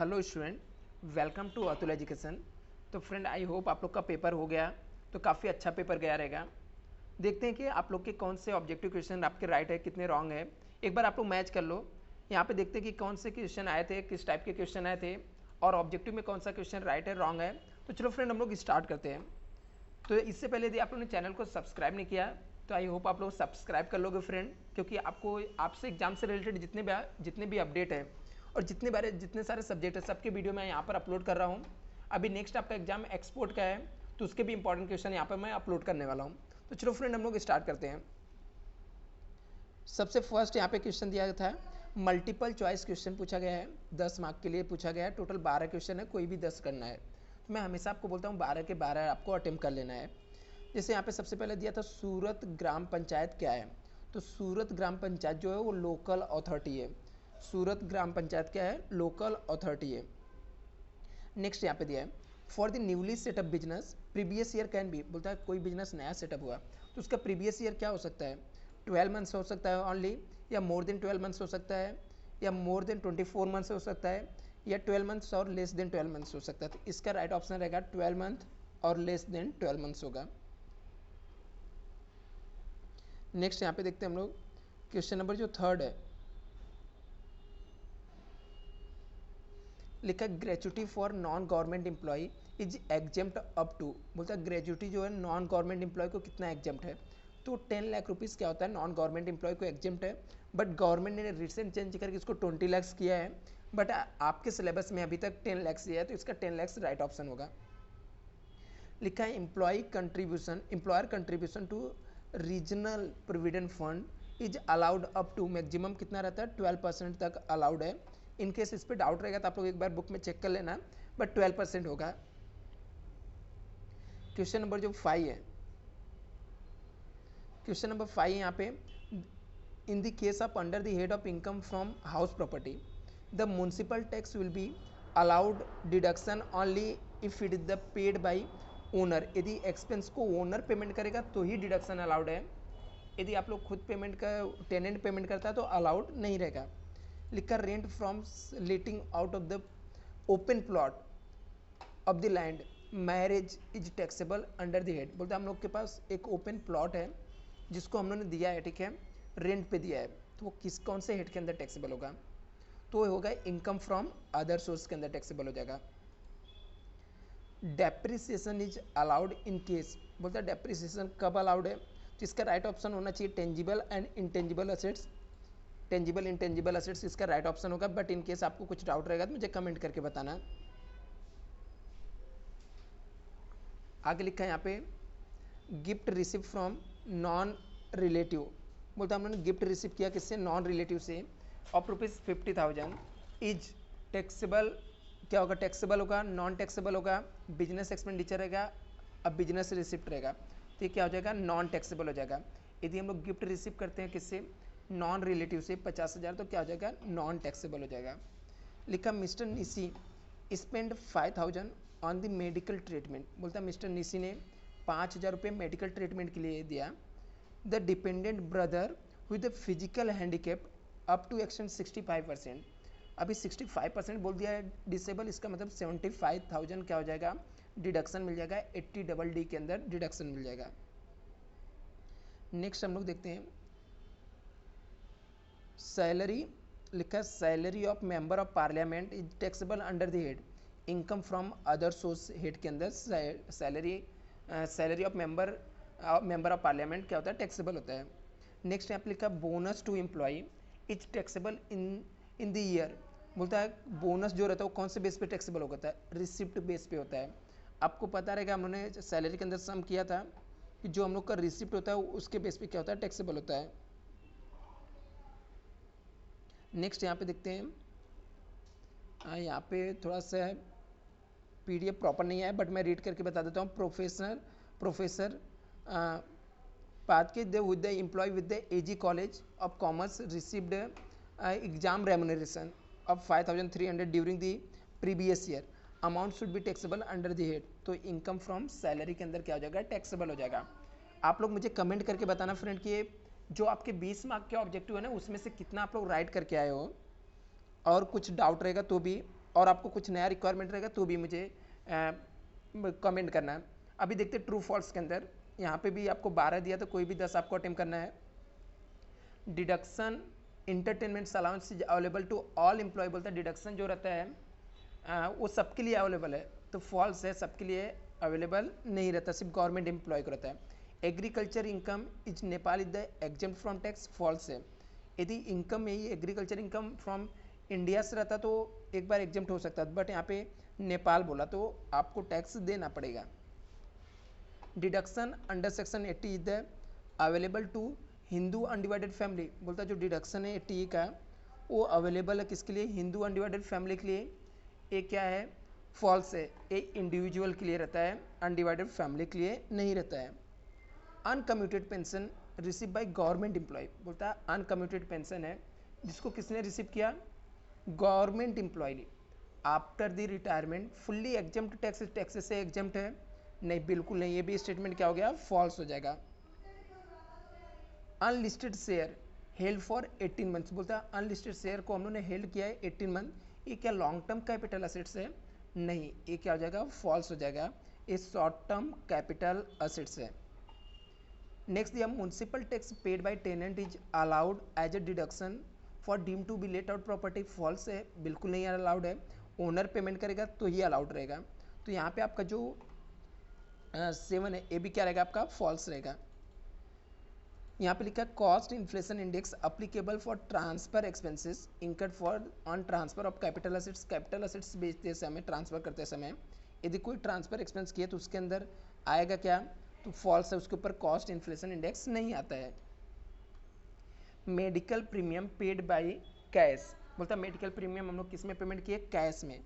Hello student, welcome to Atul education. तो friend I hope आप लोग का पेपर हो गया, तो काफ़ी अच्छा पेपर गया रहेगा। देखते हैं कि आप लोग के कौन से ऑब्जेक्टिव क्वेश्चन आपके राइट है, कितने रॉन्ग है। एक बार आप लोग मैच कर लो। यहाँ पे देखते हैं कि कौन से क्वेश्चन आए थे, किस टाइप के क्वेश्चन आए थे और ऑब्जेक्टिव में कौन सा क्वेश्चन राइट है, रॉन्ग है। तो चलो फ्रेंड हम लोग स्टार्ट करते हैं। तो इससे पहले यदि आप लोगों ने चैनल को सब्सक्राइब नहीं किया तो आई होप आप लोग सब्सक्राइब कर लोगे फ्रेंड, क्योंकि आपको आपसे एग्जाम से रिलेटेड जितने भी अपडेट है और जितने सारे सब्जेक्ट है सबके वीडियो मैं यहाँ पर अपलोड कर रहा हूँ। अभी नेक्स्ट आपका एग्जाम एक्सपोर्ट का है, तो उसके भी इंपॉर्टेंट क्वेश्चन यहाँ पर मैं अपलोड करने वाला हूँ। तो चलो फ्रेंड हम लोग स्टार्ट करते हैं। सबसे फर्स्ट यहाँ पे क्वेश्चन दिया गया था, मल्टीपल चॉइस क्वेश्चन पूछा गया है, 10 मार्क के लिए पूछा गया है। टोटल 12 क्वेश्चन है, कोई भी 10 करना है। तो मैं हमेशा आपको बोलता हूँ 12 के 12 आपको अटेम्प्ट कर लेना है। जैसे यहाँ पे सबसे पहले दिया था सूरत ग्राम पंचायत क्या है, तो सूरत ग्राम पंचायत जो है वो लोकल अथॉरिटी है। सूरत ग्राम पंचायत क्या है, लोकल अथॉरिटी है। नेक्स्ट यहाँ पे दिया है, for the newly setup business previous year can be, बोलता है कोई बिजनेस नया सेटअप हुआ तो उसका प्रीवियस ईयर क्या हो सकता है, 12 मंथ्स हो सकता है ओनली, या मोर देन 12 मंथ्स हो सकता है, या मोर देन 24 मंथ्स हो सकता है, या 12 मंथ्स और लेस देन 12 मंथ्स हो सकता है। तो इसका राइट ऑप्शन रहेगा 12 मंथ और लेस देन 12 मंथ्स होगा। नेक्स्ट यहाँ पे देखते हैं हम लोग क्वेश्चन नंबर जो थर्ड है, लिखा gratuity for non government employ is exempt up to, बोलता है ग्रेचुटी जो है नॉन गवर्नमेंट एम्प्लॉय को कितना एग्जेम्प्ट है, तो 10 लाख रुपीज़ क्या होता है नॉन गवर्नमेंट एम्प्लॉय को एग्जेम्प्ट है। बट गवर्नमेंट ने रिसेंट चेंज करके इसको 20 लाख किया है, बट आपके सिलेबस में अभी तक 10 लाख दिया है, तो इसका 10 लाख राइट ऑप्शन होगा। लिखा है employer contribution to regional provident fund is allowed up to, maximum कितना रहता है 12% तक अलाउड है। इन केस इस पर डाउट रहेगा तो आप लोग एक बार बुक में चेक कर लेना, बट 12% होगा। क्वेश्चन नंबर जो 5 है, क्वेश्चन नंबर 5 यहाँ पे, in the case of under the head of income from house property the municipal tax will be allowed deduction only if it is the paid by owner, यदि expense को owner payment करेगा तो ही deduction allowed है। यदि आप लोग खुद payment का टेनेंट पेमेंट करता है तो अलाउड नहीं रहेगा। लिखा rent from letting out of the open plot of the land marriage is taxable under the head, बोलते हम लोग के पास एक ओपन प्लॉट है जिसको हम लोग ने दिया है, ठीक है, रेंट पे दिया है, तो वो कौन से हेड के अंदर टैक्सेबल होगा, तो होगा इनकम फ्रॉम अदर सोर्स के अंदर टैक्सेबल हो जाएगा। Depreciation is allowed in case, बोलता है डेप्रिसिएशन कब अलाउड है, तो इसका राइट ऑप्शन होना चाहिए tangible and intangible assets. Tangible intangible assets इसका राइट ऑप्शन होगा, बट इन केस आपको कुछ डाउट रहेगा तो मुझे कमेंट करके बताना। आगे लिखा है यहाँ पे, gift receive from non relative, बोलता हम लोगों ने गिफ्ट रिसीव किया किससे, नॉन रिलेटिव से, ऑफ ₹50,000 इज टैक्सेबल, क्या होगा, टैक्सेबल होगा, नॉन टैक्सेबल होगा, बिजनेस एक्सपेंडिचर रहेगा, अब बिजनेस रिसिप्ट रहेगा, तो ये क्या हो जाएगा, नॉन टैक्सेबल हो जाएगा। यदि हम लोग गिफ्ट रिसीव करते हैं किससे, नॉन रिलेटिव से 50,000, तो क्या हो जाएगा, नॉन टैक्सेबल हो जाएगा। लिखा मिस्टर निसी spend 5,000 on the medical treatment, बोलता मिस्टर निसी ने 5,000 रुपये मेडिकल ट्रीटमेंट के लिए दिया। The dependent brother with physical handicap up to extend 65%, अभी 65% बोल दिया है डिसेबल, इसका मतलब 75,000 क्या हो जाएगा, डिडक्शन मिल जाएगा, 80 के अंदर डिडक्शन मिल जाएगा। नेक्स्ट हम लोग देखते हैं सैलरी, लिखा है salary of member of parliament is taxable under the head income from other source, head के अंदर salary of member of parliament क्या होता है, टैक्सेबल होता है। नेक्स्ट यहाँ पे लिखा bonus to employ is taxable in the year, बोलता है बोनस जो रहता है वो कौन से बेस पे टैक्सेबल होता है, रिसिप्ट बेस पे होता है। आपको पता रहेगा हम लोगों ने सैलरी के अंदर सम किया था कि जो हम लोग का रिसिप्ट होता है उसके बेस पे क्या होता है, टैक्सेबल होता है। नेक्स्ट यहाँ पे देखते हैं, यहाँ पे थोड़ा सा PDF प्रॉपर नहीं है, बट मैं रीड करके बता देता हूँ। Professor Pathak with the employ with the AG college of commerce received exam remuneration of 5,300 during the previous year, amount should be taxable under the head, तो इनकम फ्रॉम सैलरी के अंदर क्या हो जाएगा, टैक्सेबल हो जाएगा। आप लोग मुझे कमेंट करके बताना फ्रेंड कि जो आपके 20 मार्क के ऑब्जेक्टिव है ना उसमें से कितना आप लोग राइट करके आए हो, और कुछ डाउट रहेगा तो भी और आपको कुछ नया रिक्वायरमेंट रहेगा तो भी मुझे कमेंट करना है। अभी देखते हैं ट्रू फॉल्स के अंदर, यहाँ पे भी आपको 12 दिया तो कोई भी 10 आपको अटेम्प्ट करना है। Deduction entertainment allowance is available to all employ, बोलता है डिडक्शन जो रहता है वो सबके लिए अवेलेबल है, तो फॉल्स है, सबके लिए अवेलेबल नहीं रहता, सिर्फ गवर्नमेंट एम्प्लॉय को रहता है। Agriculture income is Nepal is the exempt from tax, falls है। यदि इनकम में ही एग्रीकल्चर इनकम फ्रॉम इंडिया से रहता तो एक बार एग्जेम्प्ट हो सकता है, बट यहाँ पे नेपाल बोला तो आपको टैक्स देना पड़ेगा। Deduction under section 80 is the available to Hindu undivided family, बोलता है जो डिडक्शन है 80 का वो अवेलेबल है किसके लिए, हिंदू अनडिवाइडेड फैमिली के लिए। ये क्या है, फॉल्स है, ये इंडिविजुअल के लिए रहता है, अनडिवाइडेड फैमिली के लिए नहीं रहता है। Uncommuted pension receive by government employ, बोलता है अनकम्यूटेड पेंशन है जिसको किसने रिसीव किया, government employ after the retirement, fully exempt taxes से एग्जेम्प्ट है, नहीं बिल्कुल नहीं, ये भी स्टेटमेंट क्या हो गया, फॉल्स हो जाएगा। Unlisted share held for 18 months, बोलता है अनलिस्टेड शेयर को हम लोगों ने हेल्ड किया है 18 मंथ, ये क्या लॉन्ग टर्म कैपिटल असेट्स है, नहीं, ये क्या हो जाएगा, फॉल्स हो जाएगा, ये शॉर्ट टर्म कैपिटल असेट्स है। नेक्स्ट दिया municipal tax paid by tenant is allowed as a deduction for deem to be let out property, false है, बिल्कुल नहीं अलाउड है, ओनर पेमेंट करेगा तो ही अलाउड रहेगा। तो यहाँ पे आपका जो 7 है ये भी क्या रहेगा, आपका फॉल्स रहेगा। यहाँ पे लिखा है cost inflation index applicable for transfer expenses incurred for on transfer of capital assets, capital assets बेचते समय, ट्रांसफर करते समय यदि कोई ट्रांसफर एक्सपेंस किए तो उसके अंदर आएगा क्या, तो फॉल्स है, उसके ऊपर कॉस्ट इन्फ्लेशन इंडेक्स नहीं आता है। Medical premium paid by cash, बोलता है मेडिकल प्रीमियम हम लोग किस में पेमेंट किए, कैश में,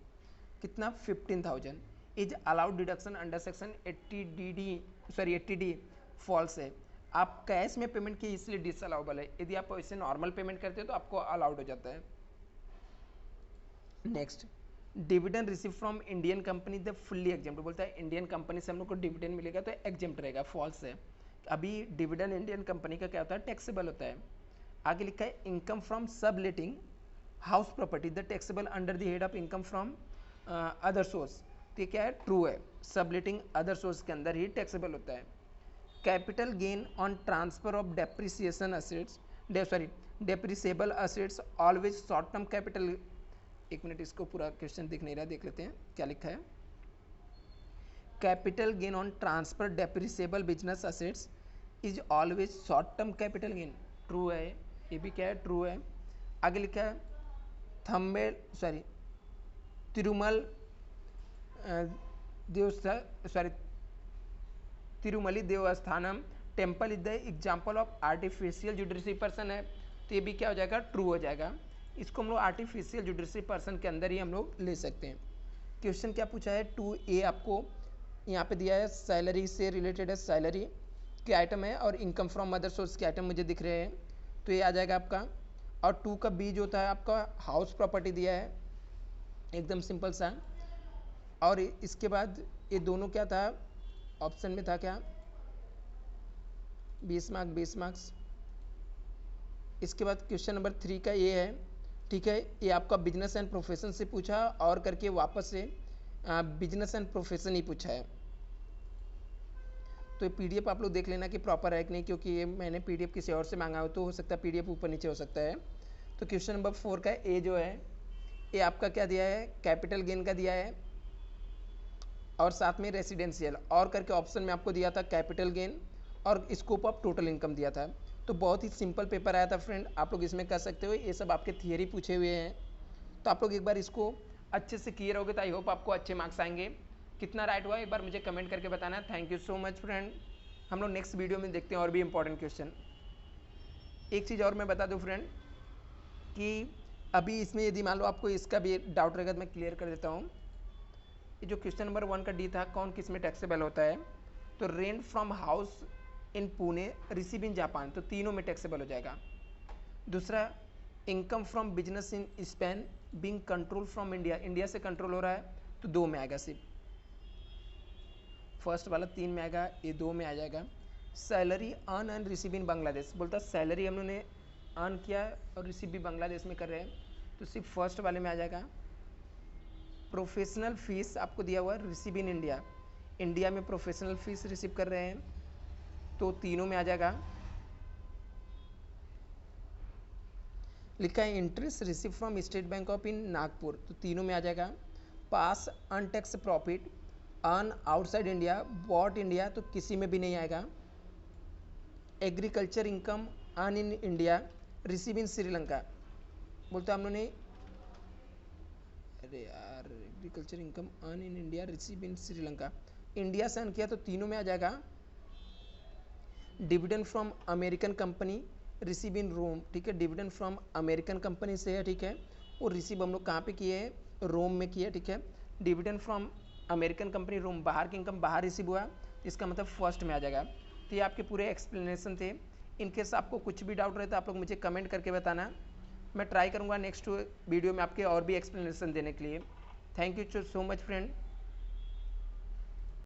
कितना 15,000 is allowed deduction under section 80D, false है, आप कैश में पेमेंट किए इसलिए डिसअलाउबल है, यदि आप ऐसे नॉर्मल पेमेंट करते हो तो आपको अलाउड हो जाता है। Next dividend receive from Indian company the fully exempt, बोलता है इंडियन कंपनी से हम लोग को डिविडेंड मिलेगा तो एग्जेम्प्ट रहेगा, फॉल्स है। अभी डिविडेंड इंडियन कंपनी का क्या होता है, टैक्सेबल होता है। आगे लिखा है income from sub letting house property the taxable under the head of income from other source, तो ये क्या है, ट्रू है, सब लेटिंग अदर सोर्स के अंदर ही टैक्सेबल होता है। Capital gain on transfer of depreciation assets, depreciable assets always short term capital, एक मिनट इसको पूरा क्वेश्चन दिख नहीं रहा, देख लेते हैं क्या लिखा है। Capital gain on transfer depreciable business assets is always short term capital gain, true है, ये भी क्या है, ट्रू है। आगे लिखा है Tirumala Tirupati Devasthanam temple is the example of artificial judiciary person है, तो ये भी क्या हो जाएगा, ट्रू हो जाएगा। इसको हम लोग आर्टिफिशियल जुडिशरी पर्सन के अंदर ही हम लोग ले सकते हैं। क्वेश्चन क्या पूछा है, 2A आपको यहाँ पे दिया है, सैलरी से रिलेटेड है, सैलरी के आइटम है और इनकम फ्रॉम अदर सोर्स के आइटम मुझे दिख रहे हैं, तो ये आ जाएगा आपका। और 2 का B जो होता है आपका हाउस प्रॉपर्टी दिया है, एकदम सिंपल सा। और इसके बाद ये दोनों क्या था, ऑप्शन में था क्या, 20 मार्क्स। इसके बाद क्वेश्चन नंबर 3 का ये है, ठीक है, ये आपका बिजनेस एंड प्रोफेशन से पूछा और करके वापस से बिजनेस एंड प्रोफेशन ही पूछा है। तो ये PDF आप लोग देख लेना कि प्रॉपर है कि नहीं, क्योंकि ये मैंने PDF किसी और से मांगा हो तो हो सकता है PDF ऊपर नीचे हो सकता है। तो क्वेश्चन नंबर 4 का ए जो है, ये आपका क्या दिया है, कैपिटल गेन का दिया है और साथ में रेसिडेंशियल, और करके ऑप्शन में आपको दिया था कैपिटल गेन और स्कोप ऑफ टोटल इनकम दिया था। तो बहुत ही सिंपल पेपर आया था फ्रेंड, आप लोग इसमें कर सकते हो, ये सब आपके थियरी पूछे हुए हैं, तो आप लोग एक बार इसको अच्छे से क्लियर होगे तो आई होप आपको अच्छे मार्क्स आएंगे। कितना राइट हुआ एक बार मुझे कमेंट करके बताना। Thank you so much friend, हम लोग नेक्स्ट वीडियो में देखते हैं और भी इंपॉर्टेंट क्वेश्चन। एक चीज़ और मैं बता दूं फ्रेंड कि अभी इसमें यदि मान लो आपको इसका भी डाउट रहेगा तो मैं क्लियर कर देता हूँ। ये जो क्वेश्चन नंबर 1 का D था, कौन किस में टैक्सेबल होता है, तो rent from house in Pune receive in Japan, तो तीनों में टैक्सेबल हो जाएगा। दूसरा income from business in Spain being control from India, India से कंट्रोल हो रहा है तो 2 में आएगा, सिर्फ फर्स्ट वाला 3 में आएगा, ये 2 में आ जाएगा। Salary earn and receive in Bangladesh, बोलता सैलरी हम लोगों ने अर्न किया और रिसीव भी बांग्लादेश में कर रहे हैं, तो सिर्फ फर्स्ट वाले में आ जाएगा। प्रोफेशनल फीस आपको दिया हुआ रिसीव इन इंडिया, इंडिया में प्रोफेशनल फीस रिसीव कर रहे हैं तो तीनों में आ जाएगा। लिखा है interest receive from State Bank of in Nagpur, तो तीनों में आ जाएगा। Past untax profit earn outside India bought India, तो किसी में भी नहीं आएगा। Agriculture income earn in India receive in Sri Lanka, बोलते हम लोगों ने, अरे यार agriculture income earn in India receive in Sri Lanka, India से अर्न किया तो तीनों में आ जाएगा। Dividend from American company receive in Rome, ठीक है, डिविडेंड फ्रॉम अमेरिकन कंपनी से है, ठीक है, और रिसीव हम लोग कहाँ पे किए हैं, रोम में किए, ठीक है। डिविडेंड फ्रॉम अमेरिकन कंपनी रोम, बाहर की इनकम बाहर रिसीव हुआ, इसका मतलब फर्स्ट में आ जाएगा। तो ये आपके पूरे एक्सप्लेनेशन थे। इनकेस आपको कुछ भी डाउट रहे तो आप लोग मुझे कमेंट करके बताना, मैं ट्राई करूँगा नेक्स्ट वीडियो में आपके और भी एक्सप्लेनेशन देने के लिए। Thank you so much friend.